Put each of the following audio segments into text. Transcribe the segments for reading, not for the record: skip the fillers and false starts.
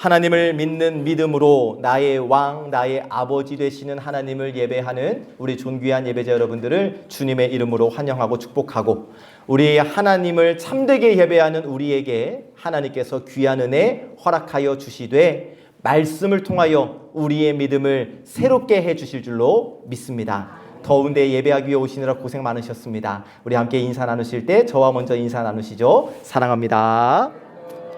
하나님을 믿는 믿음으로 나의 왕, 나의 아버지 되시는 하나님을 예배하는 우리 존귀한 예배자 여러분들을 주님의 이름으로 환영하고 축복하고, 우리 하나님을 참되게 예배하는 우리에게 하나님께서 귀한 은혜 허락하여 주시되 말씀을 통하여 우리의 믿음을 새롭게 해주실 줄로 믿습니다. 더운데 예배하기 위해 오시느라 고생 많으셨습니다. 우리 함께 인사 나누실 때 저와 먼저 인사 나누시죠. 사랑합니다.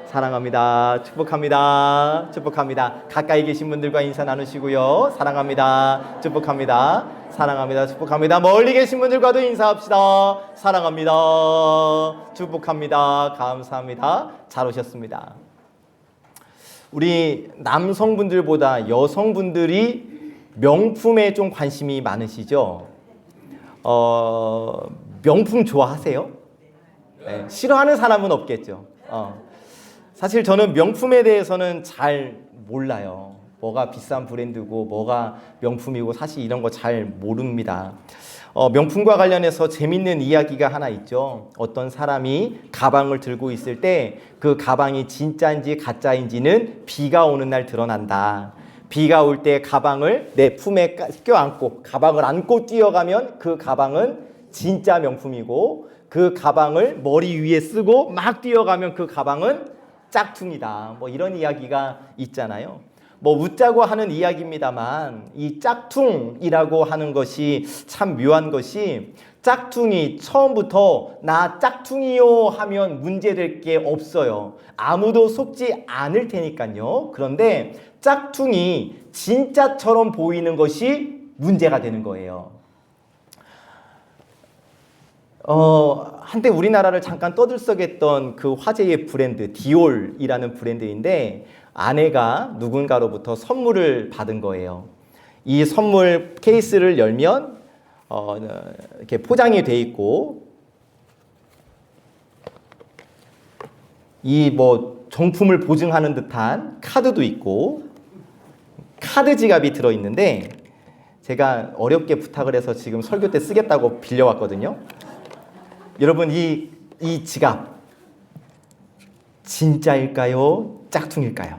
사랑합니다. 축복합니다. 축복합니다. 가까이 계신 분들과 인사 나누시고요. 사랑합니다. 축복합니다. 사랑합니다. 축복합니다. 멀리 계신 분들과도 인사합시다. 사랑합니다. 축복합니다. 감사합니다. 잘 오셨습니다. 우리 남성분들보다 여성분들이 명품에 좀 관심이 많으시죠? 명품 좋아하세요? 네, 싫어하는 사람은 없겠죠. 사실 저는 명품에 대해서는 잘 몰라요. 뭐가 비싼 브랜드고 뭐가 명품이고 사실 이런 거 잘 모릅니다. 명품과 관련해서 재밌는 이야기가 하나 있죠. 어떤 사람이 가방을 들고 있을 때 그 가방이 진짜인지 가짜인지는 비가 오는 날 드러난다. 비가 올 때 가방을 내 품에 껴안고 가방을 안고 뛰어가면 그 가방은 진짜 명품이고, 그 가방을 머리 위에 쓰고 막 뛰어가면 그 가방은 짝퉁이다. 뭐 이런 이야기가 있잖아요. 뭐 웃자고 하는 이야기입니다만 이 짝퉁이라고 하는 것이 참 묘한 것이, 짝퉁이 처음부터 나 짝퉁이요 하면 문제될 게 없어요. 아무도 속지 않을 테니까요. 그런데 짝퉁이 진짜처럼 보이는 것이 문제가 되는 거예요. 한때 우리나라를 잠깐 떠들썩했던 그 화제의 브랜드 디올이라는 브랜드인데, 아내가 누군가로부터 선물을 받은 거예요. 이 선물 케이스를 열면 이렇게 포장이 돼 있고, 이 뭐 정품을 보증하는 듯한 카드도 있고 카드 지갑이 들어 있는데, 제가 어렵게 부탁을 해서 지금 설교 때 쓰겠다고 빌려왔거든요. 여러분, 이 지갑 진짜일까요? 짝퉁일까요?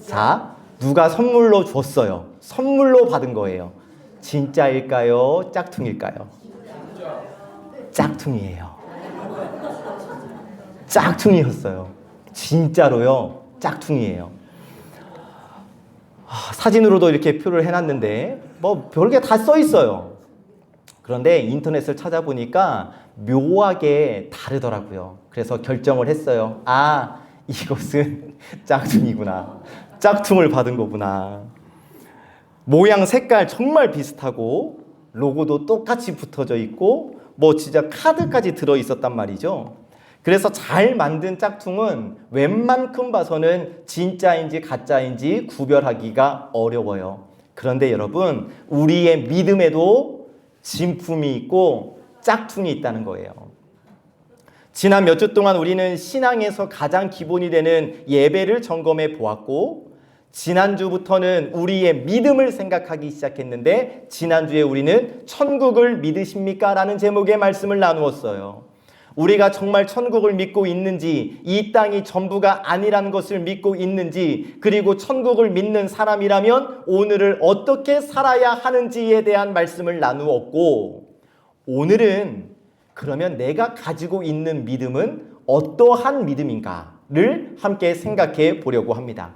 자, 누가 선물로 줬어요. 선물로 받은 거예요. 진짜일까요? 짝퉁일까요? 짝퉁이에요. 짝퉁이었어요. 진짜로요. 짝퉁이에요. 사진으로도 이렇게 표를 해놨는데 뭐 별게 다 써 있어요. 그런데 인터넷을 찾아보니까 묘하게 다르더라고요. 그래서 결정을 했어요. 아, 이것은 짝퉁이구나. 짝퉁을 받은 거구나. 모양 색깔 정말 비슷하고 로고도 똑같이 붙어져 있고 뭐 진짜 카드까지 들어 있었단 말이죠. 그래서 잘 만든 짝퉁은 웬만큼 봐서는 진짜인지 가짜인지 구별하기가 어려워요. 그런데 여러분, 우리의 믿음에도 진품이 있고 짝퉁이 있다는 거예요. 지난 몇 주 동안 우리는 신앙에서 가장 기본이 되는 예배를 점검해 보았고, 지난주부터는 우리의 믿음을 생각하기 시작했는데, 지난주에 우리는 천국을 믿으십니까? 라는 제목의 말씀을 나누었어요. 우리가 정말 천국을 믿고 있는지, 이 땅이 전부가 아니라는 것을 믿고 있는지, 그리고 천국을 믿는 사람이라면 오늘을 어떻게 살아야 하는지에 대한 말씀을 나누었고, 오늘은 그러면 내가 가지고 있는 믿음은 어떠한 믿음인가를 함께 생각해 보려고 합니다.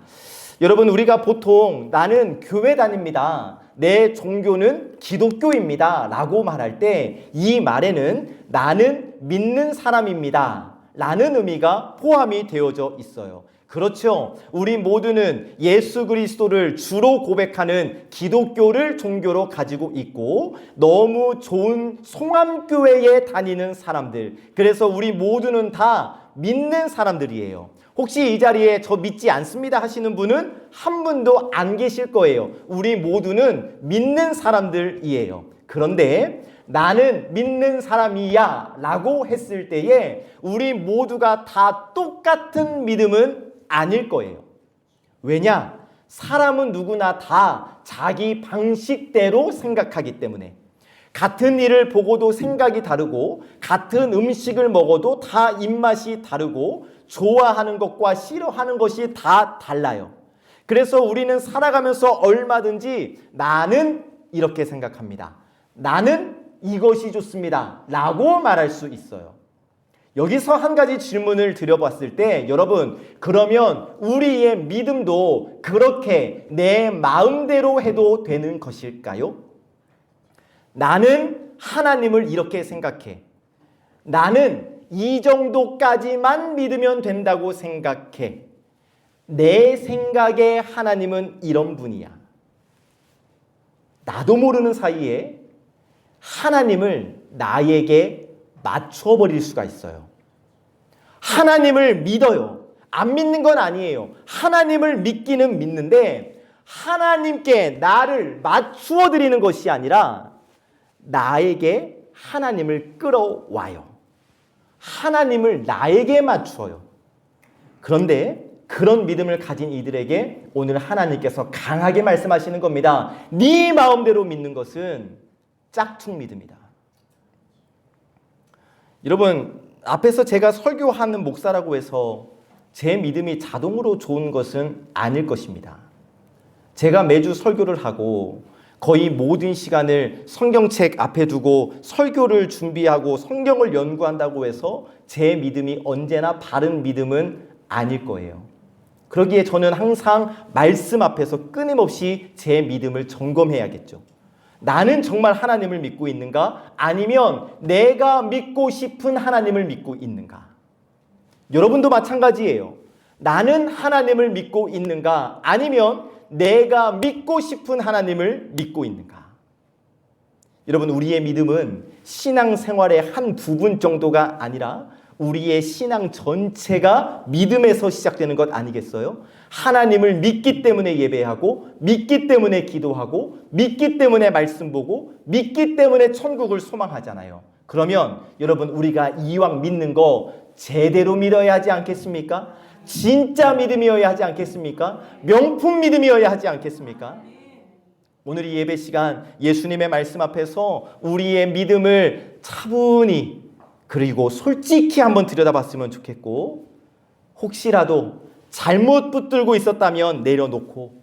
여러분, 우리가 보통 나는 교회 다닙니다, 내 종교는 기독교입니다 라고 말할 때 이 말에는 나는 믿는 사람입니다 라는 의미가 포함이 되어져 있어요. 그렇죠. 우리 모두는 예수 그리스도를 주로 고백하는 기독교를 종교로 가지고 있고 너무 좋은 송암교회에 다니는 사람들, 그래서 우리 모두는 다 믿는 사람들이에요. 혹시 이 자리에 저 믿지 않습니다 하시는 분은 한 분도 안 계실 거예요. 우리 모두는 믿는 사람들이에요. 그런데 나는 믿는 사람이야 라고 했을 때에 우리 모두가 다 똑같은 믿음은 아닐 거예요. 왜냐? 사람은 누구나 다 자기 방식대로 생각하기 때문에. 같은 일을 보고도 생각이 다르고, 같은 음식을 먹어도 다 입맛이 다르고, 좋아하는 것과 싫어하는 것이 다 달라요. 그래서 우리는 살아가면서 얼마든지 나는 이렇게 생각합니다. 나는 이것이 좋습니다. 라고 말할 수 있어요. 여기서 한 가지 질문을 드려봤을 때 여러분, 그러면 우리의 믿음도 그렇게 내 마음대로 해도 되는 것일까요? 나는 하나님을 이렇게 생각해. 나는 이 정도까지만 믿으면 된다고 생각해. 내 생각에 하나님은 이런 분이야. 나도 모르는 사이에 하나님을 나에게 맞춰버릴 수가 있어요. 하나님을 믿어요. 안 믿는 건 아니에요. 하나님을 믿기는 믿는데 하나님께 나를 맞추어 드리는 것이 아니라 나에게 하나님을 끌어와요. 하나님을 나에게 맞추어요. 그런데 그런 믿음을 가진 이들에게 오늘 하나님께서 강하게 말씀하시는 겁니다. 네 마음대로 믿는 것은 짝퉁 믿음이다. 여러분, 앞에서 제가 설교하는 목사라고 해서 제 믿음이 자동으로 좋은 것은 아닐 것입니다. 제가 매주 설교를 하고 거의 모든 시간을 성경책 앞에 두고 설교를 준비하고 성경을 연구한다고 해서 제 믿음이 언제나 바른 믿음은 아닐 거예요. 그러기에 저는 항상 말씀 앞에서 끊임없이 제 믿음을 점검해야겠죠. 나는 정말 하나님을 믿고 있는가? 아니면 내가 믿고 싶은 하나님을 믿고 있는가? 여러분도 마찬가지예요. 나는 하나님을 믿고 있는가? 아니면 내가 믿고 싶은 하나님을 믿고 있는가? 여러분, 우리의 믿음은 신앙생활의 한 부분 정도가 아니라 우리의 신앙 전체가 믿음에서 시작되는 것 아니겠어요? 하나님을 믿기 때문에 예배하고, 믿기 때문에 기도하고, 믿기 때문에 말씀 보고, 믿기 때문에 천국을 소망하잖아요. 그러면 여러분, 우리가 이왕 믿는 거 제대로 믿어야 하지 않겠습니까? 진짜 믿음이어야 하지 않겠습니까? 명품 믿음이어야 하지 않겠습니까? 오늘 이 예배 시간 예수님의 말씀 앞에서 우리의 믿음을 차분히 그리고 솔직히 한번 들여다봤으면 좋겠고, 혹시라도 잘못 붙들고 있었다면 내려놓고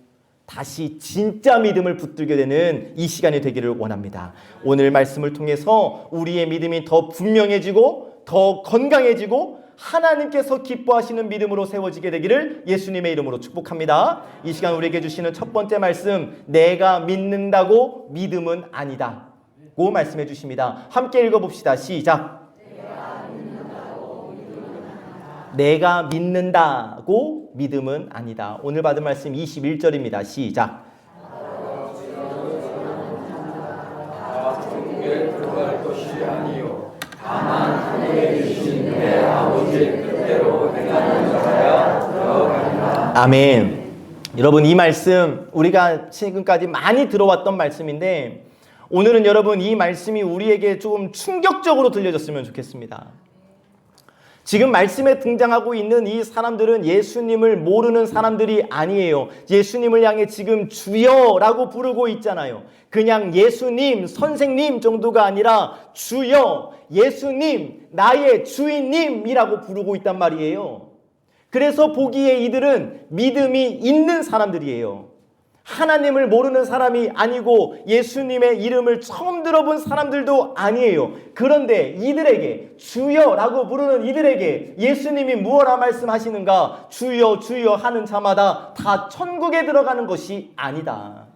다시 진짜 믿음을 붙들게 되는 이 시간이 되기를 원합니다. 오늘 말씀을 통해서 우리의 믿음이 더 분명해지고 더 건강해지고 하나님께서 기뻐하시는 믿음으로 세워지게 되기를 예수님의 이름으로 축복합니다. 이 시간 우리에게 주시는 첫 번째 말씀, 내가 믿는다고 믿음은 아니다 고 말씀해 주십니다. 함께 읽어봅시다. 시작. 내가 믿는다고 믿음은 아니다. 오늘 받은 말씀 21절입니다. 시작. 들어갈 것이 아니요 다만 하늘에 계신 내 아버지의 뜻대로 행하는 자라야 들어가리라. 아멘. 여러분, 이 말씀 우리가 지금까지 많이 들어왔던 말씀인데 오늘은 여러분 이 말씀이 우리에게 좀 충격적으로 들려졌으면 좋겠습니다. 지금 말씀에 등장하고 있는 이 사람들은 예수님을 모르는 사람들이 아니에요. 예수님을 향해 지금 주여라고 부르고 있잖아요. 그냥 예수님, 선생님 정도가 아니라 주여, 예수님, 나의 주인님이라고 부르고 있단 말이에요. 그래서 보기에 이들은 믿음이 있는 사람들이에요. 하나님을 모르는 사람이 아니고 예수님의 이름을 처음 들어본 사람들도 아니에요. 그런데 이들에게, 주여라고 부르는 이들에게 예수님이 무엇라 말씀하시는가? 주여 주여 하는 자마다 다 천국에 들어가는 것이 아니다.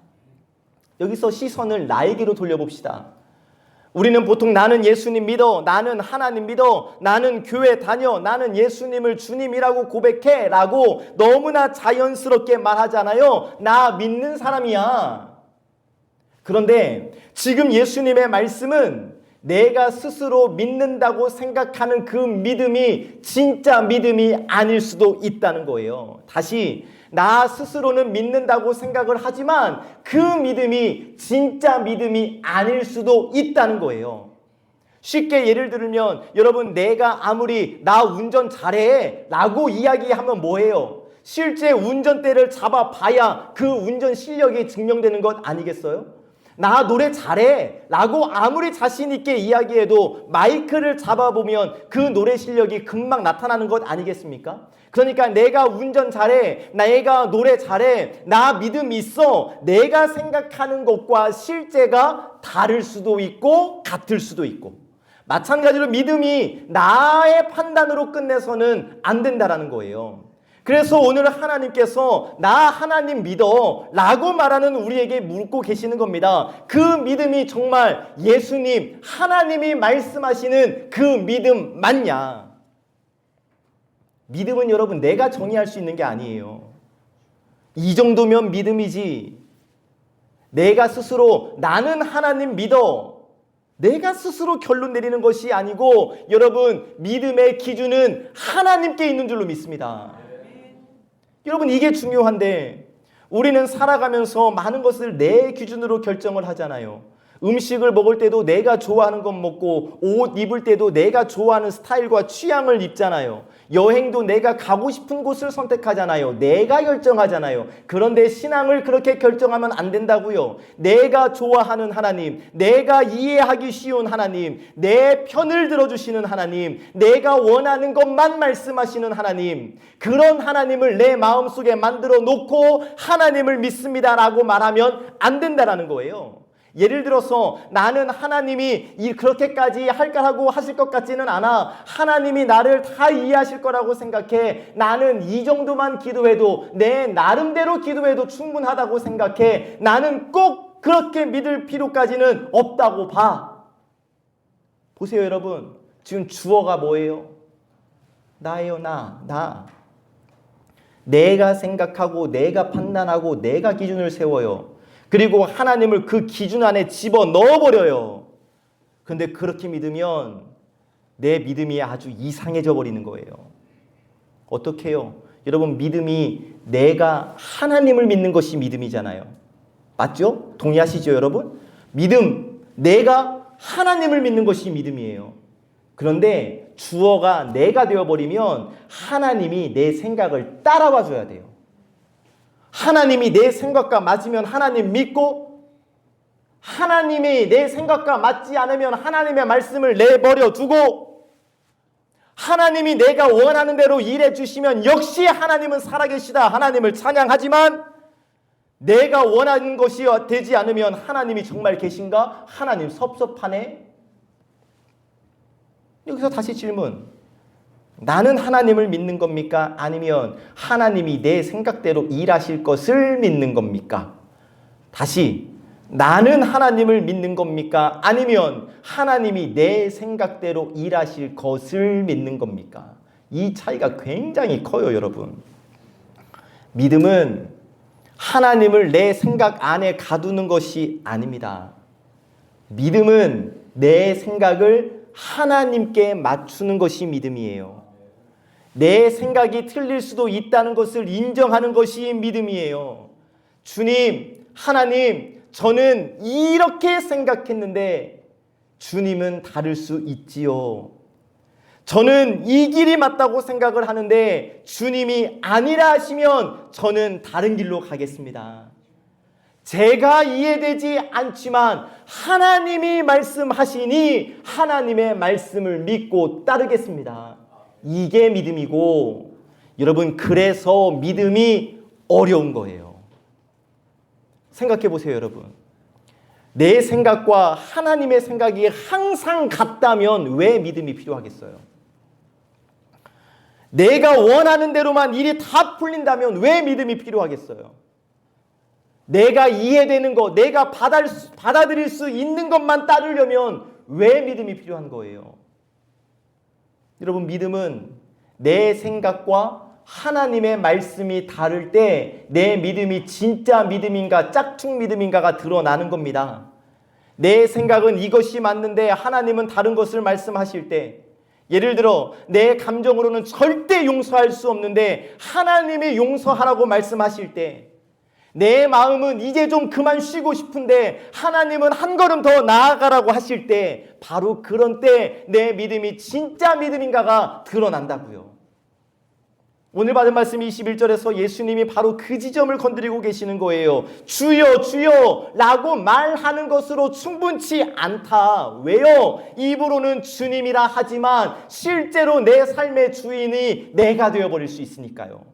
여기서 시선을 나에게로 돌려봅시다. 우리는 보통 나는 예수님 믿어, 나는 하나님 믿어, 나는 교회 다녀, 나는 예수님을 주님이라고 고백해 라고 너무나 자연스럽게 말하잖아요. 나 믿는 사람이야. 그런데 지금 예수님의 말씀은 내가 스스로 믿는다고 생각하는 그 믿음이 진짜 믿음이 아닐 수도 있다는 거예요. 다시, 나 스스로는 믿는다고 생각을 하지만 그 믿음이 진짜 믿음이 아닐 수도 있다는 거예요. 쉽게 예를 들면 여러분, 내가 아무리 나 운전 잘해 라고 이야기하면 뭐예요? 실제 운전대를 잡아봐야 그 운전 실력이 증명되는 것 아니겠어요? 나 노래 잘해 라고 아무리 자신 있게 이야기해도 마이크를 잡아보면 그 노래 실력이 금방 나타나는 것 아니겠습니까? 그러니까 내가 운전 잘해, 내가 노래 잘해, 나 믿음 있어, 내가 생각하는 것과 실제가 다를 수도 있고 같을 수도 있고, 마찬가지로 믿음이 나의 판단으로 끝내서는 안 된다라는 거예요. 그래서 오늘 하나님께서 나 하나님 믿어 라고 말하는 우리에게 묻고 계시는 겁니다. 그 믿음이 정말 예수님 하나님이 말씀하시는 그 믿음 맞냐? 믿음은 여러분 내가 정의할 수 있는 게 아니에요. 이 정도면 믿음이지, 내가 스스로 나는 하나님 믿어 내가 스스로 결론 내리는 것이 아니고, 여러분 믿음의 기준은 하나님께 있는 줄로 믿습니다. 여러분 이게 중요한데 우리는 살아가면서 많은 것을 내 기준으로 결정을 하잖아요. 음식을 먹을 때도 내가 좋아하는 것 먹고, 옷 입을 때도 내가 좋아하는 스타일과 취향을 입잖아요. 여행도 내가 가고 싶은 곳을 선택하잖아요. 내가 결정하잖아요. 그런데 신앙을 그렇게 결정하면 안 된다고요. 내가 좋아하는 하나님, 내가 이해하기 쉬운 하나님, 내 편을 들어주시는 하나님, 내가 원하는 것만 말씀하시는 하나님, 그런 하나님을 내 마음속에 만들어 놓고 하나님을 믿습니다라고 말하면 안 된다라는 거예요. 예를 들어서 나는 하나님이 그렇게까지 할까라고 하실 것 같지는 않아. 하나님이 나를 다 이해하실 거라고 생각해. 나는 이 정도만 기도해도, 내 나름대로 기도해도 충분하다고 생각해. 나는 꼭 그렇게 믿을 필요까지는 없다고 봐. 보세요 여러분, 지금 주어가 뭐예요? 나예요. 나. 내가 생각하고 내가 판단하고 내가 기준을 세워요. 그리고 하나님을 그 기준 안에 집어 넣어버려요. 그런데 그렇게 믿으면 내 믿음이 아주 이상해져 버리는 거예요. 어떻게 해요? 여러분 믿음이 내가 하나님을 믿는 것이 믿음이잖아요. 맞죠? 동의하시죠 여러분? 믿음, 내가 하나님을 믿는 것이 믿음이에요. 그런데 주어가 내가 되어버리면 하나님이 내 생각을 따라와 줘야 돼요. 하나님이 내 생각과 맞으면 하나님 믿고, 하나님이 내 생각과 맞지 않으면 하나님의 말씀을 내버려 두고, 하나님이 내가 원하는 대로 일해 주시면 역시 하나님은 살아계시다 하나님을 찬양하지만, 내가 원하는 것이 되지 않으면 하나님이 정말 계신가? 하나님 섭섭하네? 여기서 다시 질문, 나는 하나님을 믿는 겁니까? 아니면 하나님이 내 생각대로 일하실 것을 믿는 겁니까? 다시, 나는 하나님을 믿는 겁니까? 아니면 하나님이 내 생각대로 일하실 것을 믿는 겁니까? 이 차이가 굉장히 커요 여러분. 믿음은 하나님을 내 생각 안에 가두는 것이 아닙니다. 믿음은 내 생각을 하나님께 맞추는 것이 믿음이에요. 내 생각이 틀릴 수도 있다는 것을 인정하는 것이 믿음이에요. 주님, 하나님, 저는 이렇게 생각했는데 주님은 다를 수 있지요. 저는 이 길이 맞다고 생각을 하는데 주님이 아니라 하시면 저는 다른 길로 가겠습니다. 제가 이해되지 않지만 하나님이 말씀하시니 하나님의 말씀을 믿고 따르겠습니다. 이게 믿음이고, 여러분 그래서 믿음이 어려운 거예요. 생각해 보세요 여러분. 내 생각과 하나님의 생각이 항상 같다면 왜 믿음이 필요하겠어요? 내가 원하는 대로만 일이 다 풀린다면 왜 믿음이 필요하겠어요? 내가 이해되는 것, 내가 받아들일 수 있는 것만 따르려면 왜 믿음이 필요한 거예요? 여러분 믿음은 내 생각과 하나님의 말씀이 다를 때 내 믿음이 진짜 믿음인가 짝퉁 믿음인가가 드러나는 겁니다. 내 생각은 이것이 맞는데 하나님은 다른 것을 말씀하실 때, 예를 들어 내 감정으로는 절대 용서할 수 없는데 하나님이 용서하라고 말씀하실 때, 내 마음은 이제 좀 그만 쉬고 싶은데 하나님은 한 걸음 더 나아가라고 하실 때, 바로 그런 때 내 믿음이 진짜 믿음인가가 드러난다고요. 오늘 받은 말씀 21절에서 예수님이 바로 그 지점을 건드리고 계시는 거예요. 주여 주여 라고 말하는 것으로 충분치 않다. 왜요? 입으로는 주님이라 하지만 실제로 내 삶의 주인이 내가 되어버릴 수 있으니까요.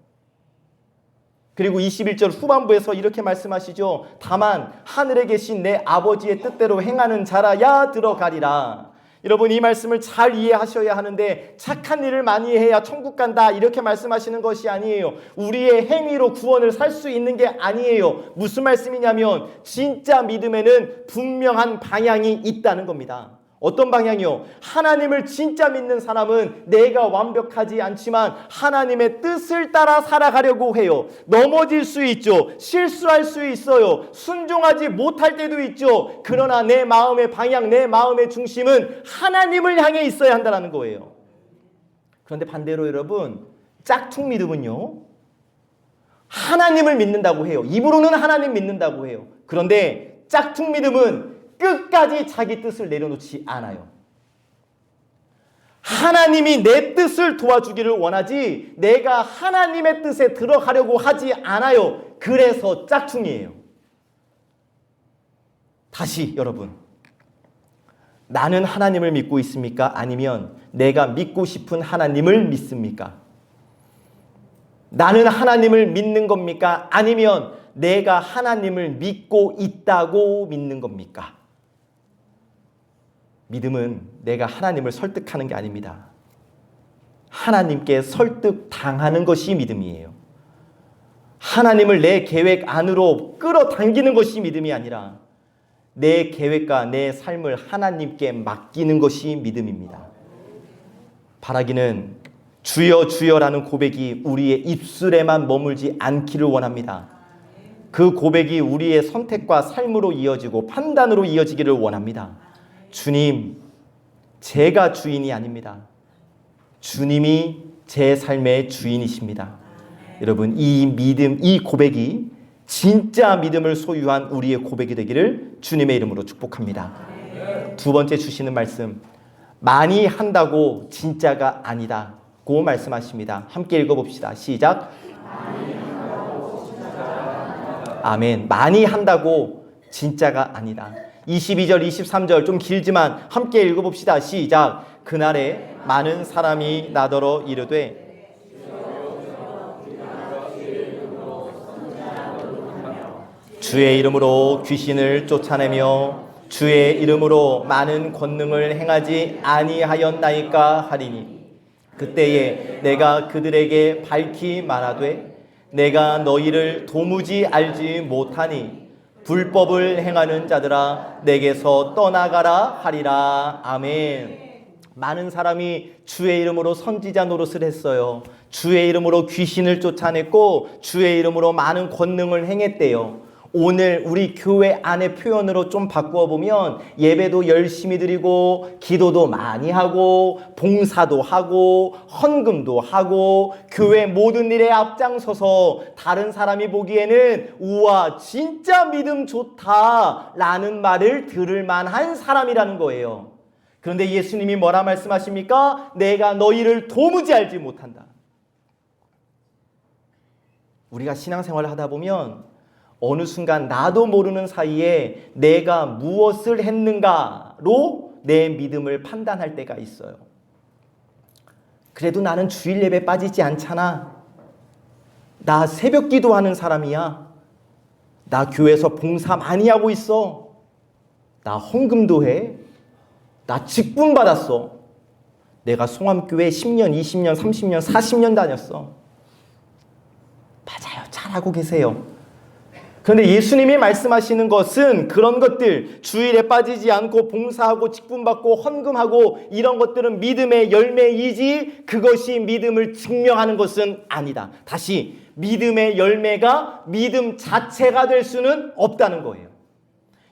그리고 21절 후반부에서 이렇게 말씀하시죠. 다만 하늘에 계신 내 아버지의 뜻대로 행하는 자라야 들어가리라. 여러분, 이 말씀을 잘 이해하셔야 하는데 착한 일을 많이 해야 천국 간다 이렇게 말씀하시는 것이 아니에요. 우리의 행위로 구원을 살 수 있는 게 아니에요. 무슨 말씀이냐면 진짜 믿음에는 분명한 방향이 있다는 겁니다. 어떤 방향이요? 하나님을 진짜 믿는 사람은 내가 완벽하지 않지만 하나님의 뜻을 따라 살아가려고 해요. 넘어질 수 있죠. 실수할 수 있어요. 순종하지 못할 때도 있죠. 그러나 내 마음의 방향, 내 마음의 중심은 하나님을 향해 있어야 한다는 거예요. 그런데 반대로 여러분, 짝퉁 믿음은요, 하나님을 믿는다고 해요. 입으로는 하나님 믿는다고 해요. 그런데 짝퉁 믿음은 끝까지 자기 뜻을 내려놓지 않아요. 하나님이 내 뜻을 도와주기를 원하지 내가 하나님의 뜻에 들어가려고 하지 않아요. 그래서 짝퉁이에요. 다시 여러분, 나는 하나님을 믿고 있습니까? 아니면 내가 믿고 싶은 하나님을 믿습니까? 나는 하나님을 믿는 겁니까? 아니면 내가 하나님을 믿고 있다고 믿는 겁니까? 믿음은 내가 하나님을 설득하는 게 아닙니다. 하나님께 설득당하는 것이 믿음이에요. 하나님을 내 계획 안으로 끌어당기는 것이 믿음이 아니라 내 계획과 내 삶을 하나님께 맡기는 것이 믿음입니다. 바라기는 주여 주여라는 고백이 우리의 입술에만 머물지 않기를 원합니다. 그 고백이 우리의 선택과 삶으로 이어지고 판단으로 이어지기를 원합니다. 주님, 제가 주인이 아닙니다. 주님이 제 삶의 주인이십니다. 여러분, 이 믿음, 이 고백이 진짜 믿음을 소유한 우리의 고백이 되기를 주님의 이름으로 축복합니다. 두 번째 주시는 말씀, 많이 한다고 진짜가 아니다고 말씀하십니다. 함께 읽어봅시다. 시작. 아멘. 많이 한다고 진짜가 아니다. 22절, 23절 좀 길지만 함께 읽어봅시다. 시작. 그날에 많은 사람이 나더러 이르되 주의 이름으로 귀신을 쫓아내며 주의 이름으로 많은 권능을 행하지 아니하였나이까 하리니 그때에 내가 그들에게 밝히 말하되 내가 너희를 도무지 알지 못하니 불법을 행하는 자들아 내게서 떠나가라 하리라. 아멘. 많은 사람이 주의 이름으로 선지자 노릇을 했어요. 주의 이름으로 귀신을 쫓아냈고 주의 이름으로 많은 권능을 행했대요. 오늘 우리 교회 안의 표현으로 좀 바꾸어 보면 예배도 열심히 드리고 기도도 많이 하고 봉사도 하고 헌금도 하고 교회 모든 일에 앞장서서 다른 사람이 보기에는 우와 진짜 믿음 좋다 라는 말을 들을 만한 사람이라는 거예요. 그런데 예수님이 뭐라 말씀하십니까? 내가 너희를 도무지 알지 못한다. 우리가 신앙생활을 하다 보면 어느 순간 나도 모르는 사이에 내가 무엇을 했는가로 내 믿음을 판단할 때가 있어요. 그래도 나는 주일 예배 빠지지 않잖아. 나 새벽 기도하는 사람이야. 나 교회에서 봉사 많이 하고 있어. 나 헌금도 해. 나 직분 받았어. 내가 송암교회 10년, 20년, 30년, 40년 다녔어. 맞아요. 잘하고 계세요. 그런데 예수님이 말씀하시는 것은 그런 것들, 주일에 빠지지 않고 봉사하고 직분받고 헌금하고 이런 것들은 믿음의 열매이지 그것이 믿음을 증명하는 것은 아니다. 다시 믿음의 열매가 믿음 자체가 될 수는 없다는 거예요.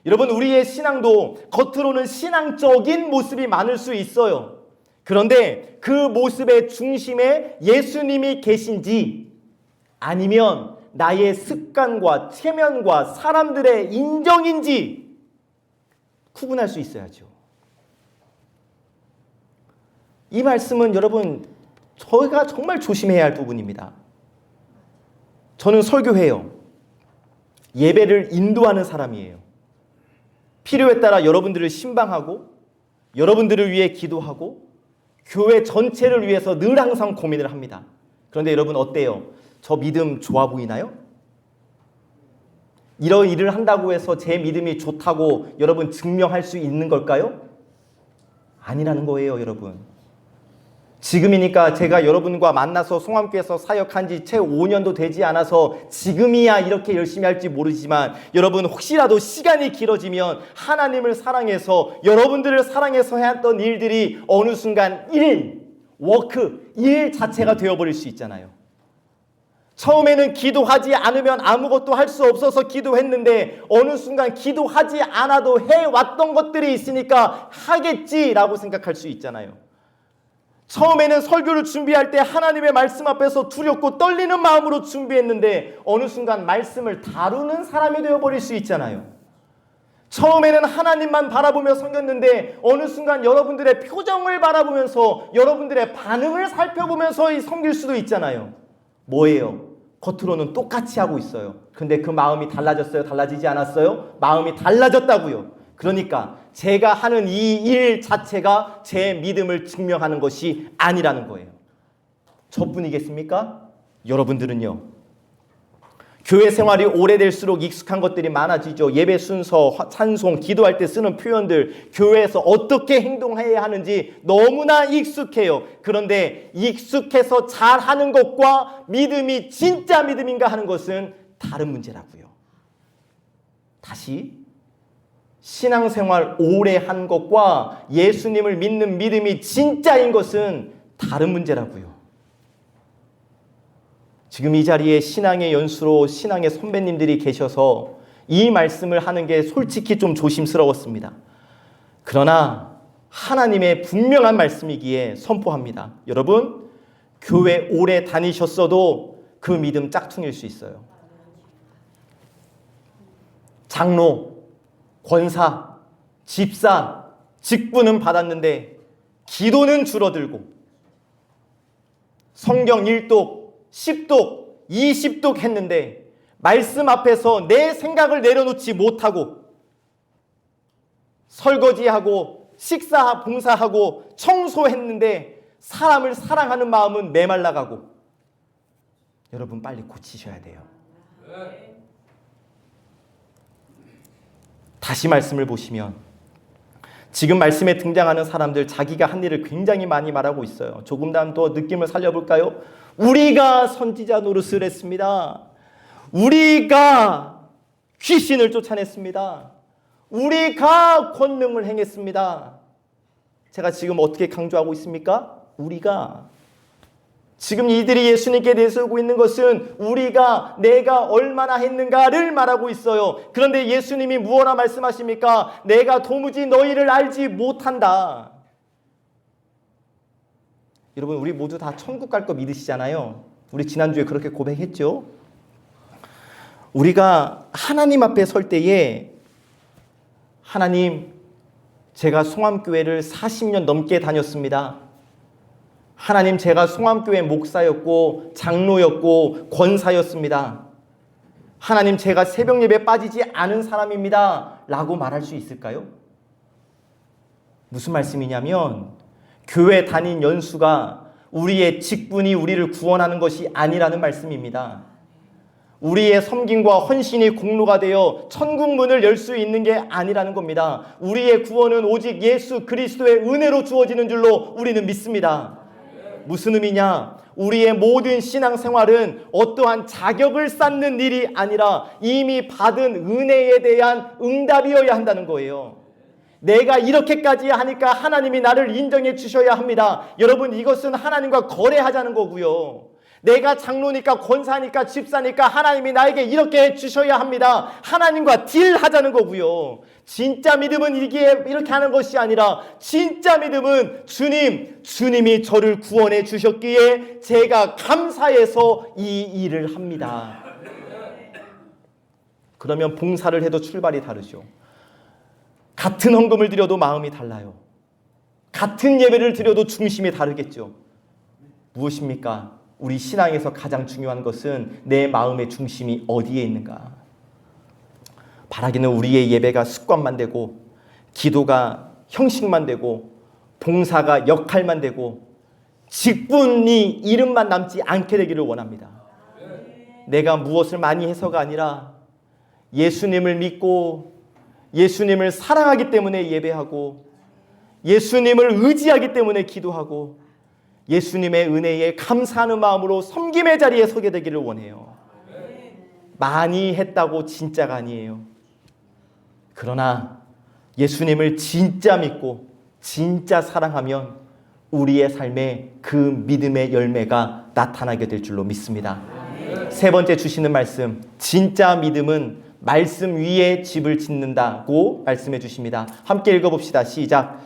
여러분, 우리의 신앙도 겉으로는 신앙적인 모습이 많을 수 있어요. 그런데 그 모습의 중심에 예수님이 계신지 아니면 나의 습관과 체면과 사람들의 인정인지 구분할 수 있어야죠. 이 말씀은 여러분 저희가 정말 조심해야 할 부분입니다. 저는 설교해요. 예배를 인도하는 사람이에요. 필요에 따라 여러분들을 신방하고 여러분들을 위해 기도하고 교회 전체를 위해서 늘 항상 고민을 합니다. 그런데 여러분 어때요? 저 믿음 좋아 보이나요? 이런 일을 한다고 해서 제 믿음이 좋다고 여러분 증명할 수 있는 걸까요? 아니라는 거예요, 여러분. 지금이니까 제가 여러분과 만나서 송암교회에서 사역한 지 채 5년도 되지 않아서 지금이야 이렇게 열심히 할지 모르지만 여러분 혹시라도 시간이 길어지면 하나님을 사랑해서 여러분들을 사랑해서 해왔던 일들이 어느 순간 일 자체가 되어버릴 수 있잖아요. 처음에는 기도하지 않으면 아무것도 할 수 없어서 기도했는데 어느 순간 기도하지 않아도 해왔던 것들이 있으니까 하겠지라고 생각할 수 있잖아요. 처음에는 설교를 준비할 때 하나님의 말씀 앞에서 두렵고 떨리는 마음으로 준비했는데 어느 순간 말씀을 다루는 사람이 되어버릴 수 있잖아요. 처음에는 하나님만 바라보며 섬겼는데 어느 순간 여러분들의 표정을 바라보면서 여러분들의 반응을 살펴보면서 섬길 수도 있잖아요. 뭐예요? 겉으로는 똑같이 하고 있어요. 근데 그 마음이 달라졌어요? 달라지지 않았어요? 마음이 달라졌다고요. 그러니까 제가 하는 이 일 자체가 제 믿음을 증명하는 것이 아니라는 거예요. 저뿐이겠습니까? 여러분들은요. 교회 생활이 오래될수록 익숙한 것들이 많아지죠. 예배 순서, 찬송, 기도할 때 쓰는 표현들, 교회에서 어떻게 행동해야 하는지 너무나 익숙해요. 그런데 익숙해서 잘하는 것과 믿음이 진짜 믿음인가 하는 것은 다른 문제라고요. 다시 신앙생활 오래 한 것과 예수님을 믿는 믿음이 진짜인 것은 다른 문제라고요. 지금 이 자리에 신앙의 연수로 신앙의 선배님들이 계셔서 이 말씀을 하는 게 솔직히 좀 조심스러웠습니다. 그러나 하나님의 분명한 말씀이기에 선포합니다. 여러분, 교회 오래 다니셨어도 그 믿음 짝퉁일 수 있어요. 장로, 권사, 집사, 직분은 받았는데 기도는 줄어들고 성경 1독, 10독, 20독 했는데 말씀 앞에서 내 생각을 내려놓지 못하고 설거지하고 식사, 봉사하고 청소했는데 사람을 사랑하는 마음은 메말라가고 여러분 빨리 고치셔야 돼요. 다시 말씀을 보시면 지금 말씀에 등장하는 사람들 자기가 한 일을 굉장히 많이 말하고 있어요. 조금 더 느낌을 살려볼까요? 우리가 선지자 노릇을 했습니다. 우리가 귀신을 쫓아냈습니다. 우리가 권능을 행했습니다. 제가 지금 어떻게 강조하고 있습니까? 우리가. 지금 이들이 예수님께 내세우고 있는 것은 우리가 내가 얼마나 했는가를 말하고 있어요. 그런데 예수님이 무엇라 말씀하십니까? 내가 도무지 너희를 알지 못한다. 여러분 우리 모두 다 천국 갈 거 믿으시잖아요. 우리 지난주에 그렇게 고백했죠. 우리가 하나님 앞에 설 때에 하나님 제가 송암교회를 40년 넘게 다녔습니다. 하나님 제가 송암교회 목사였고 장로였고 권사였습니다. 하나님 제가 새벽 예배 빠지지 않은 사람입니다 라고 말할 수 있을까요? 무슨 말씀이냐면 교회 다닌 연수가 우리의 직분이 우리를 구원하는 것이 아니라는 말씀입니다. 우리의 섬김과 헌신이 공로가 되어 천국 문을 열 수 있는 게 아니라는 겁니다. 우리의 구원은 오직 예수 그리스도의 은혜로 주어지는 줄로 우리는 믿습니다. 무슨 의미냐? 우리의 모든 신앙생활은 어떠한 자격을 쌓는 일이 아니라 이미 받은 은혜에 대한 응답이어야 한다는 거예요. 내가 이렇게까지 하니까 하나님이 나를 인정해 주셔야 합니다. 여러분 이것은 하나님과 거래하자는 거고요. 내가 장로니까 권사니까 집사니까 하나님이 나에게 이렇게 해 주셔야 합니다. 하나님과 딜하자는 거고요. 진짜 믿음은 이렇게 하는 것이 아니라 진짜 믿음은 주님이 저를 구원해 주셨기에 제가 감사해서 이 일을 합니다. 그러면 봉사를 해도 출발이 다르죠. 같은 헌금을 드려도 마음이 달라요. 같은 예배를 드려도 중심이 다르겠죠. 무엇입니까? 우리 신앙에서 가장 중요한 것은 내 마음의 중심이 어디에 있는가? 바라기는 우리의 예배가 습관만 되고, 기도가 형식만 되고, 봉사가 역할만 되고, 직분이 이름만 남지 않게 되기를 원합니다. 내가 무엇을 많이 해서가 아니라 예수님을 믿고 예수님을 사랑하기 때문에 예배하고, 예수님을 의지하기 때문에 기도하고, 예수님의 은혜에 감사하는 마음으로 섬김의 자리에 서게 되기를 원해요. 많이 했다고 진짜가 아니에요. 그러나 예수님을 진짜 믿고 진짜 사랑하면 우리의 삶에 그 믿음의 열매가 나타나게 될 줄로 믿습니다. 세 번째 주시는 말씀, 진짜 믿음은 말씀 위에 집을 짓는다고 말씀해 주십니다. 함께 읽어봅시다. 시작.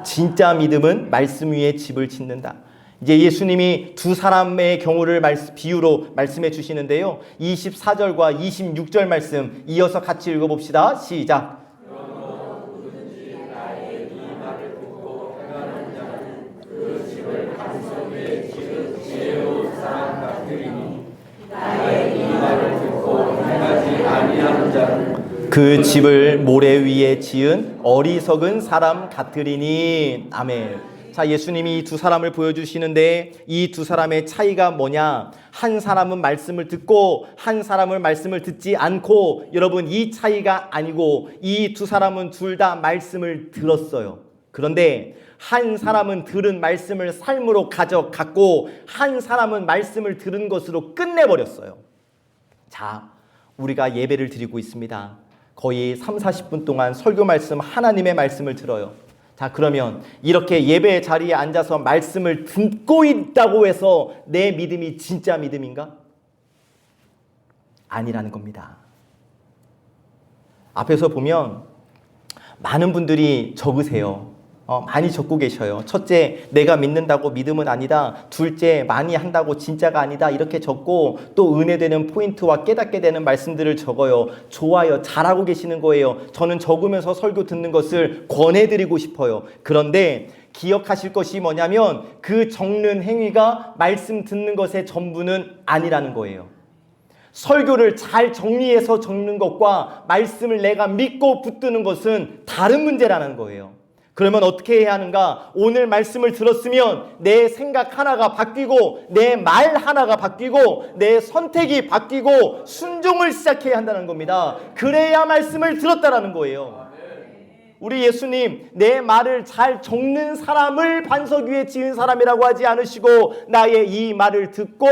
진짜 믿음은 말씀 위에 집을 짓는다. 이제 예수님이 두 사람의 경우를 비유로 말씀해 주시는데요. 24절과 26절 말씀 이어서 같이 읽어봅시다. 시작. 그 집을 모래 위에 지은 어리석은 사람 같으리니. 아멘. 자, 예수님이 이 두 사람을 보여주시는데 이 두 사람의 차이가 뭐냐? 한 사람은 말씀을 듣고 한 사람은 말씀을 듣지 않고, 여러분 이 차이가 아니고 이 두 사람은 둘 다 말씀을 들었어요. 그런데 한 사람은 들은 말씀을 삶으로 가져갔고 한 사람은 말씀을 들은 것으로 끝내버렸어요. 자, 우리가 예배를 드리고 있습니다. 거의 30-40분 동안 설교 말씀, 하나님의 말씀을 들어요. 자, 그러면 이렇게 예배 자리에 앉아서 말씀을 듣고 있다고 해서 내 믿음이 진짜 믿음인가? 아니라는 겁니다. 앞에서 보면 많은 분들이 적으세요. 많이 적고 계셔요. 첫째, 내가 믿는다고 믿음은 아니다. 둘째, 많이 한다고 진짜가 아니다. 이렇게 적고 또 은혜되는 포인트와 깨닫게 되는 말씀들을 적어요. 좋아요. 잘하고 계시는 거예요. 저는 적으면서 설교 듣는 것을 권해드리고 싶어요. 그런데 기억하실 것이 뭐냐면 그 적는 행위가 말씀 듣는 것의 전부는 아니라는 거예요. 설교를 잘 정리해서 적는 것과 말씀을 내가 믿고 붙드는 것은 다른 문제라는 거예요. 그러면 어떻게 해야 하는가? 오늘 말씀을 들었으면 내 생각 하나가 바뀌고 내 말 하나가 바뀌고 내 선택이 바뀌고 순종을 시작해야 한다는 겁니다. 그래야 말씀을 들었다라는 거예요. 우리 예수님, 내 말을 잘 적는 사람을 반석 위에 지은 사람이라고 하지 않으시고 나의 이 말을 듣고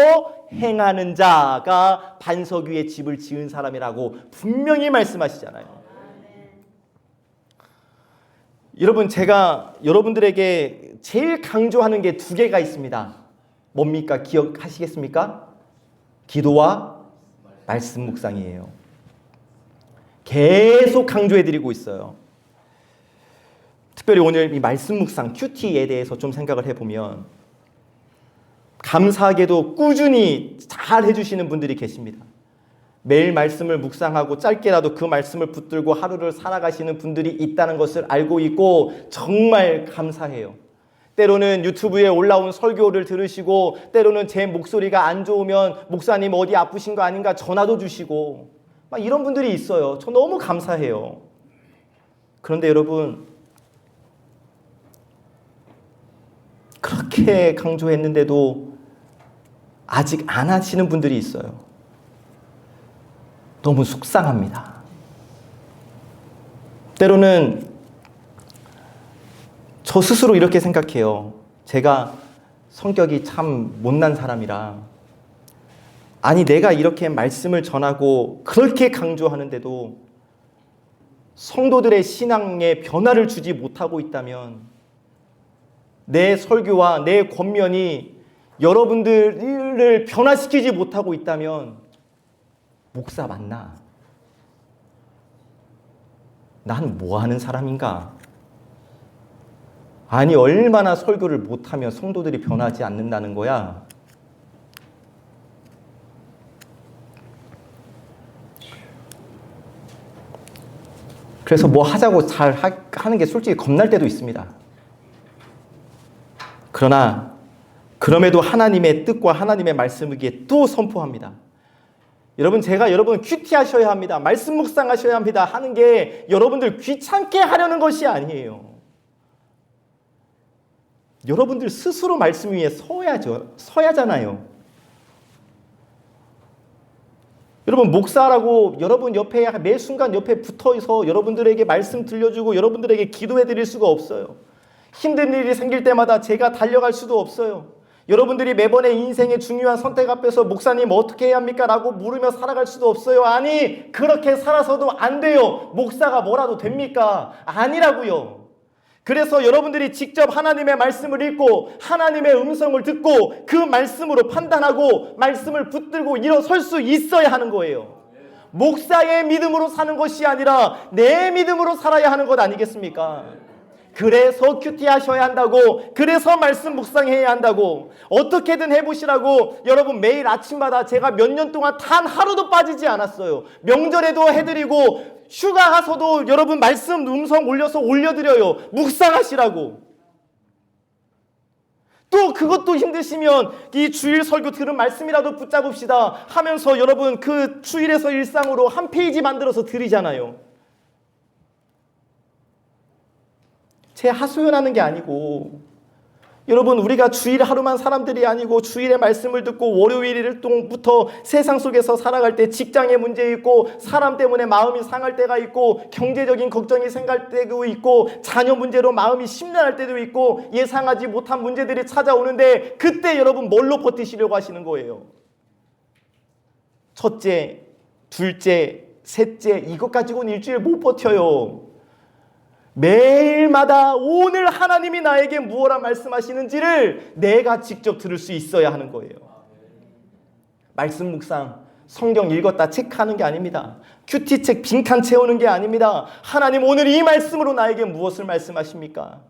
행하는 자가 반석 위에 집을 지은 사람이라고 분명히 말씀하시잖아요. 여러분, 제가 여러분들에게 제일 강조하는 게 두 개가 있습니다. 뭡니까? 기억하시겠습니까? 기도와 말씀 묵상이에요. 계속 강조해드리고 있어요. 특별히 오늘 이 말씀 묵상, 큐티에 대해서 좀 생각을 해보면 감사하게도 꾸준히 잘 해주시는 분들이 계십니다. 매일 말씀을 묵상하고 짧게라도 그 말씀을 붙들고 하루를 살아가시는 분들이 있다는 것을 알고 있고 정말 감사해요. 때로는 유튜브에 올라온 설교를 들으시고 때로는 제 목소리가 안 좋으면 목사님 어디 아프신 거 아닌가 전화도 주시고 막 이런 분들이 있어요. 저 너무 감사해요. 그런데 여러분, 그렇게 강조했는데도 아직 안 하시는 분들이 있어요. 너무 속상합니다. 때로는 저 스스로 이렇게 생각해요. 제가 성격이 참 못난 사람이라, 아니 내가 이렇게 말씀을 전하고 그렇게 강조하는데도 성도들의 신앙에 변화를 주지 못하고 있다면, 내 설교와 내 권면이 여러분들을 변화시키지 못하고 있다면 목사 맞나? 난 뭐 하는 사람인가? 아니 얼마나 설교를 못하면 성도들이 변하지 않는다는 거야? 그래서 뭐 하자고 잘 하는 게 솔직히 겁날 때도 있습니다. 그러나 그럼에도 하나님의 뜻과 하나님의 말씀이기에 또 선포합니다. 여러분, 제가 여러분 큐티하셔야 합니다. 말씀 묵상하셔야 합니다. 하는 게 여러분들 귀찮게 하려는 것이 아니에요. 여러분들 스스로 말씀 위에 서야잖아요. 여러분, 목사라고 여러분 옆에 매 순간 옆에 붙어서 여러분들에게 말씀 들려주고 여러분들에게 기도해 드릴 수가 없어요. 힘든 일이 생길 때마다 제가 달려갈 수도 없어요. 여러분들이 매번의 인생의 중요한 선택 앞에서 목사님 어떻게 해야 합니까? 라고 물으며 살아갈 수도 없어요. 아니, 그렇게 살아서도 안 돼요. 목사가 뭐라도 됩니까? 아니라고요. 그래서 여러분들이 직접 하나님의 말씀을 읽고 하나님의 음성을 듣고 그 말씀으로 판단하고 말씀을 붙들고 일어설 수 있어야 하는 거예요. 목사의 믿음으로 사는 것이 아니라 내 믿음으로 살아야 하는 것 아니겠습니까? 그래서 큐티하셔야 한다고, 그래서 말씀 묵상해야 한다고, 어떻게든 해보시라고. 여러분, 매일 아침마다 제가 몇 년 동안 단 하루도 빠지지 않았어요. 명절에도 해드리고 휴가 가서도 여러분 말씀 음성 올려서 올려드려요. 묵상하시라고. 또 그것도 힘드시면 이 주일 설교 들은 말씀이라도 붙잡읍시다 하면서 여러분 그 주일에서 일상으로 한 페이지 만들어서 드리잖아요. 제 하소연하는 게 아니고, 여러분, 우리가 주일 하루만 사람들이 아니고 주일에 말씀을 듣고 월요일부터 세상 속에서 살아갈 때 직장에 문제 있고 사람 때문에 마음이 상할 때가 있고 경제적인 걱정이 생길 때도 있고 자녀 문제로 마음이 심란할 때도 있고 예상하지 못한 문제들이 찾아오는데 그때 여러분 뭘로 버티시려고 하시는 거예요? 첫째, 둘째, 셋째, 이것 가지고는 일주일 못 버텨요. 매일마다 오늘 하나님이 나에게 무엇라 말씀하시는지를 내가 직접 들을 수 있어야 하는 거예요. 말씀 묵상, 성경 읽었다 체크하는 게 아닙니다. 큐티책 빈칸 채우는 게 아닙니다. 하나님, 오늘 이 말씀으로 나에게 무엇을 말씀하십니까?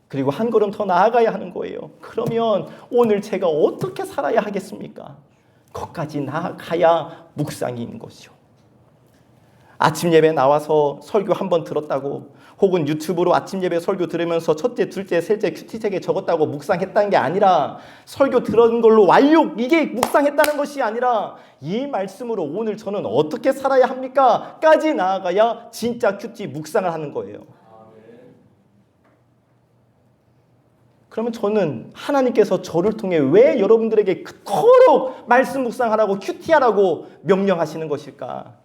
그리고 한 걸음 더 나아가야 하는 거예요. 그러면 오늘 제가 어떻게 살아야 하겠습니까? 거기까지 나아가야 묵상인 것이요. 아침 예배 나와서 설교 한번 들었다고, 혹은 유튜브로 아침 예배 설교 들으면서 첫째, 둘째, 셋째 큐티책에 적었다고 묵상했다는 게 아니라, 설교 들은 걸로 완료, 이게 묵상했다는 것이 아니라 이 말씀으로 오늘 저는 어떻게 살아야 합니까? 까지 나아가야 진짜 큐티 묵상을 하는 거예요. 그러면 저는 하나님께서 저를 통해 왜 여러분들에게 그토록 말씀 묵상하라고 큐티하라고 명령하시는 것일까?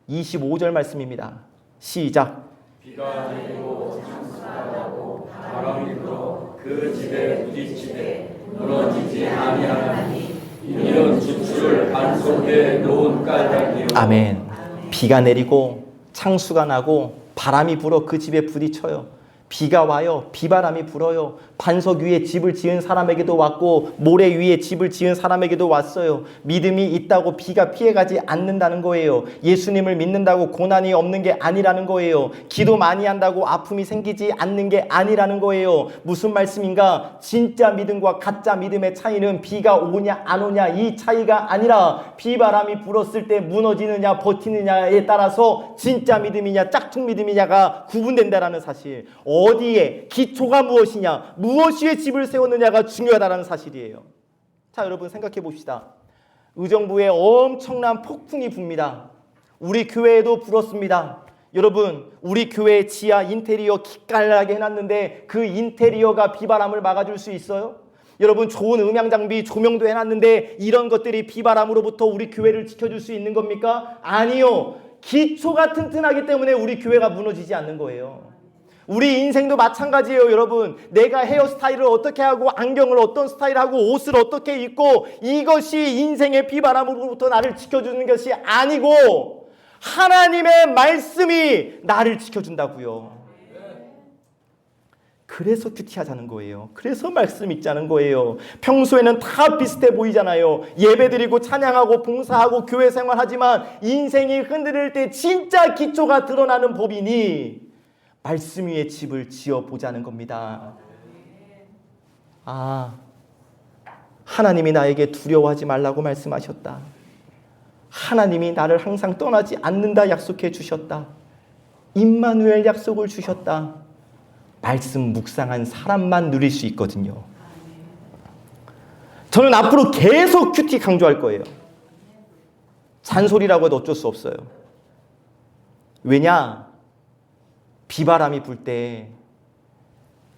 25절 말씀입니다. 시작. 비가 내리고 창수하고 바람이 불어 그 집에 부딪히되 무너지지 아니하나니 이는 주추를 반석에 놓은 까닭이요. 아멘. 비가 내리고 창수가 나고 바람이 불어 그 집에 부딪혀요. 비가 와요. 비바람이 불어요. 반석 위에 집을 지은 사람에게도 왔고 모래 위에 집을 지은 사람에게도 왔어요. 믿음이 있다고 비가 피해가지 않는다는 거예요. 예수님을 믿는다고 고난이 없는 게 아니라는 거예요. 기도 많이 한다고 아픔이 생기지 않는 게 아니라는 거예요. 무슨 말씀인가? 진짜 믿음과 가짜 믿음의 차이는 비가 오냐 안 오냐 이 차이가 아니라 비바람이 불었을 때 무너지느냐 버티느냐에 따라서 진짜 믿음이냐 짝퉁 믿음이냐가 구분된다라는 사실. 어디에 기초가 무엇이냐, 무엇 위에 집을 세웠느냐가 중요하다는 사실이에요. 자, 여러분 생각해 봅시다. 의정부에 엄청난 폭풍이 붑니다. 우리 교회에도 불었습니다. 여러분, 우리 교회 지하 인테리어 기깔나게 해놨는데 그 인테리어가 비바람을 막아줄 수 있어요? 여러분, 좋은 음향 장비, 조명도 해놨는데 이런 것들이 비바람으로부터 우리 교회를 지켜줄 수 있는 겁니까? 아니요. 기초가 튼튼하기 때문에 우리 교회가 무너지지 않는 거예요. 우리 인생도 마찬가지예요, 여러분. 내가 헤어스타일을 어떻게 하고 안경을 어떤 스타일하고 옷을 어떻게 입고 이것이 인생의 비바람으로부터 나를 지켜주는 것이 아니고 하나님의 말씀이 나를 지켜준다고요. 그래서 큐티하자는 거예요. 그래서 말씀 읽자는 거예요. 평소에는 다 비슷해 보이잖아요. 예배드리고 찬양하고 봉사하고 교회 생활하지만 인생이 흔들릴 때 진짜 기초가 드러나는 법이니 말씀 위에 집을 지어보자는 겁니다. 아, 하나님이 나에게 두려워하지 말라고 말씀하셨다. 하나님이 나를 항상 떠나지 않는다 약속해 주셨다. 임마누엘 약속을 주셨다. 말씀 묵상한 사람만 누릴 수 있거든요. 저는 앞으로 계속 큐티 강조할 거예요. 잔소리라고 해도 어쩔 수 없어요. 왜냐? 비바람이 불 때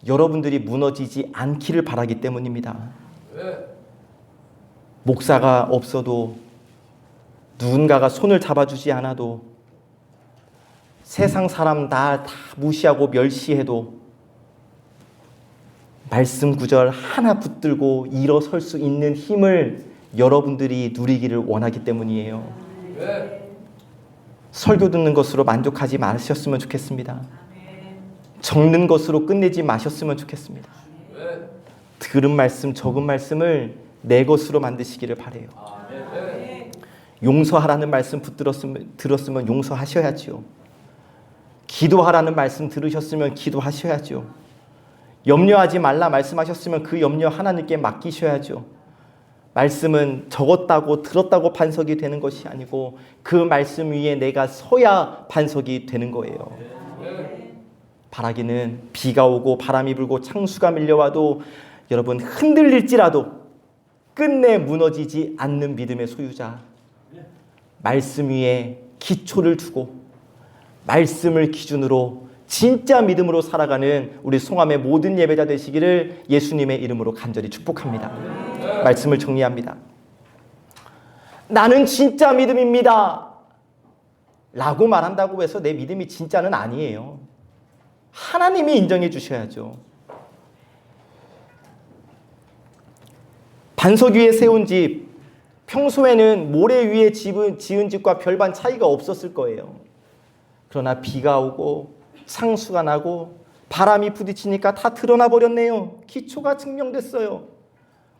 여러분들이 무너지지 않기를 바라기 때문입니다. 목사가 없어도, 누군가가 손을 잡아주지 않아도, 세상 사람 다 무시하고 멸시해도 말씀 구절 하나 붙들고 일어설 수 있는 힘을 여러분들이 누리기를 원하기 때문이에요. 설교 듣는 것으로 만족하지 마셨으면 좋겠습니다. 적는 것으로 끝내지 마셨으면 좋겠습니다. 들은 말씀, 적은 말씀을 내 것으로 만드시기를 바라요. 용서하라는 말씀 들었으면 용서하셔야지요. 기도하라는 말씀 들으셨으면 기도하셔야죠. 염려하지 말라 말씀하셨으면 그 염려 하나님께 맡기셔야죠. 말씀은 적었다고 들었다고 반석이 되는 것이 아니고 그 말씀 위에 내가 서야 반석이 되는 거예요. 바라기는 비가 오고 바람이 불고 창수가 밀려와도 여러분 흔들릴지라도 끝내 무너지지 않는 믿음의 소유자, 말씀 위에 기초를 두고 말씀을 기준으로 진짜 믿음으로 살아가는 우리 송암의 모든 예배자 되시기를 예수님의 이름으로 간절히 축복합니다. 말씀을 정리합니다. 나는 진짜 믿음입니다 라고 말한다고 해서 내 믿음이 진짜는 아니에요. 하나님이 인정해 주셔야죠. 반석 위에 세운 집, 평소에는 모래 위에 지은 집과 별반 차이가 없었을 거예요. 그러나 비가 오고 상수가 나고 바람이 부딪히니까 다 드러나 버렸네요. 기초가 증명됐어요.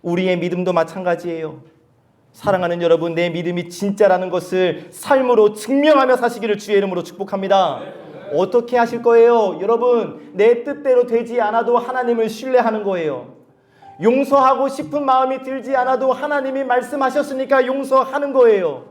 우리의 믿음도 마찬가지예요. 사랑하는 여러분, 내 믿음이 진짜라는 것을 삶으로 증명하며 사시기를 주의 이름으로 축복합니다. 어떻게 하실 거예요? 여러분, 내 뜻대로 되지 않아도 하나님을 신뢰하는 거예요. 용서하고 싶은 마음이 들지 않아도 하나님이 말씀하셨으니까 용서하는 거예요.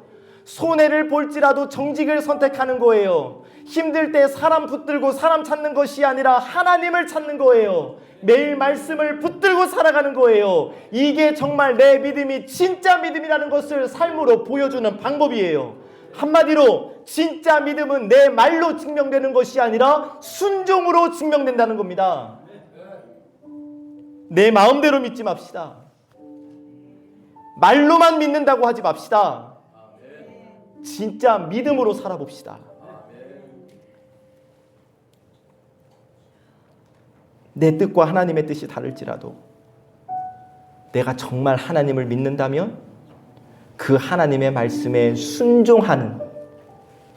손해를 볼지라도 정직을 선택하는 거예요. 힘들 때 사람 붙들고 사람 찾는 것이 아니라 하나님을 찾는 거예요. 매일 말씀을 붙들고 살아가는 거예요. 이게 정말 내 믿음이 진짜 믿음이라는 것을 삶으로 보여주는 방법이에요. 한마디로 진짜 믿음은 내 말로 증명되는 것이 아니라 순종으로 증명된다는 겁니다. 내 마음대로 믿지 맙시다. 말로만 믿는다고 하지 맙시다. 진짜 믿음으로 살아봅시다. 내 뜻과 하나님의 뜻이 다를지라도 내가 정말 하나님을 믿는다면 그 하나님의 말씀에 순종하는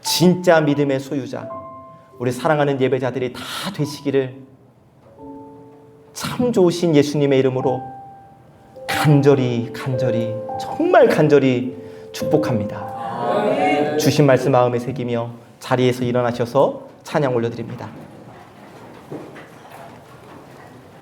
진짜 믿음의 소유자, 우리 사랑하는 예배자들이 다 되시기를 참 좋으신 예수님의 이름으로 간절히 정말 간절히 축복합니다. 주신 말씀 마음에 새기며 자리에서 일어나셔서 찬양 올려드립니다.